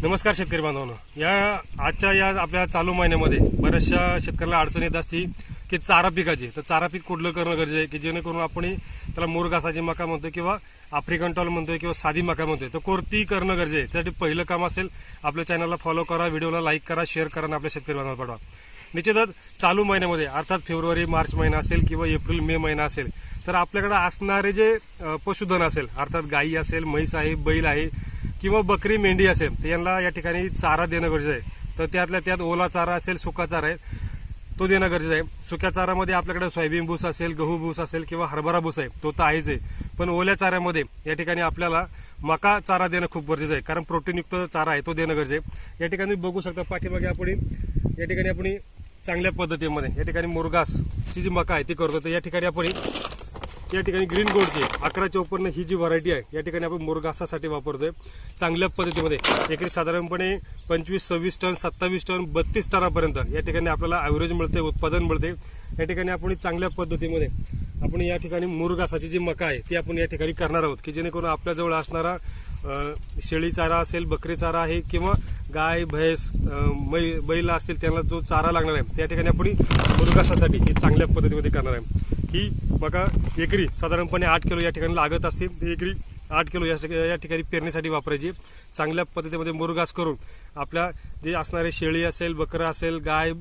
नमस्कार शेतकरी बांधवांनो, आजच्या या आपल्या चालू महिन्यामध्ये बऱ्याचशा शेतकऱ्याला अडचण येत असते की चारा पिकाची. तर चारा पीक कुठलं करणं गरजेचं आहे की जेणेकरून आपण त्याला मुरघासाची मका म्हणतोय किंवा आफ्रिकन टॉल म्हणतोय किंवा साधी मका म्हणतोय, तर कोणती करणं गरजेचं आहे. त्यासाठी पहिलं काम असेल आपल्या चॅनलला फॉलो करा, व्हिडिओला लाईक करा, शेअर करा आणि आपल्या शेतकरी बांधवांना पाठवा. निश्चितच चालू महिन्यामध्ये अर्थात फेब्रुवारी मार्च महिना असेल किंवा एप्रिल मे महिना असेल तर आपल्याकडे असणारे जे पशुधन असेल, अर्थात गाई असेल, म्हैस आहे, बैल आहे किंवा बकरी मेंढी असेल, तर यांना या ठिकाणी चारा देणं गरजेचं आहे. तर त्यातल्या त्यात ओला चारा असेल, सुका चारा आहे, तो देणं गरजेचं आहे. सुक्या चाऱ्यामध्ये आपल्याकडे सोयाबीन भूस असेल, गहू भूस असेल किंवा हरभरा भूस आहे, तो तर आहेच आहे. पण ओल्या चाऱ्यामध्ये या ठिकाणी आपल्याला मका चारा देणं खूप गरजेचं आहे, कारण प्रोटीनयुक्त चारा आहे तो देणं गरजेचं आहे. या ठिकाणी बघू शकता पाठीमागे आपण चांगल्या पद्धतीमध्ये या ठिकाणी मुरघासची जी मका आहे ती करतो. तर या ठिकाणी ग्रीन गोल्डची 1154 ही जी व्हरायटी आहे या ठिकाणी आपण मुरघासासाठी वापरतोय. चांगल्या पद्धतीमध्ये एकरी साधारणपणे 25-26 टन, 27 टन, 32 टनापर्यंत या ठिकाणी आपल्याला ॲव्हरेज मिळते, उत्पादन मिळते. या ठिकाणी आपण चांगल्या पद्धतीमध्ये आपण या ठिकाणी मुरघासाची जी मका आहे ती आपण या ठिकाणी करणार आहोत की जेणेकरून आपल्याजवळ असणारा शेळी चारा असेल, बकरी चारा आहे किंवा गाय म्हैस बैल असतील त्यांना जो चारा लागणार आहे त्या ठिकाणी आपण मुरघासासाठी ही चांगल्या पद्धतीमध्ये करणार आहे. ही मका एकरी साधारणपणे 8 किलो या ठिकाणी लागत असते. ती एकरी 8 किलो या ठिकाणी पेरणीसाठी वापरायची. चांगल्या पद्धतीमध्ये मुरघास करून आपल्या जे असणारे शेळी असेल, बकरा असेल, गाय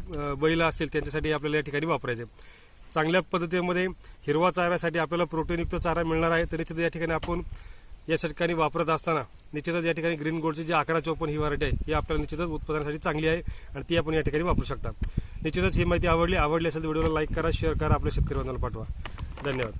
बैल असेल त्यांच्यासाठी आपल्याला या ठिकाणी वापरायचे. चांगल्या पद्धतीमध्ये हिरवा चाऱ्यासाठी आपल्याला प्रोटीनयुक्त चारा मिळणार आहे. तर निश्चितच या ठिकाणी आपण या ठिकाणी वापरत असताना निश्चितच या ठिकाणी ग्रीन गोल्डची जी 1154 ही व्हरायटी आहे ही आपल्याला निश्चितच उत्पादनासाठी चांगली आहे आणि ती आपण या ठिकाणी वापरू शकता. निश्चितच ही माहिती आवडली असेल तर व्हिडिओला लाईक करा, शेअर करा, आपल्या शेतकरी बांधवांना पाठवा. धन्यवाद.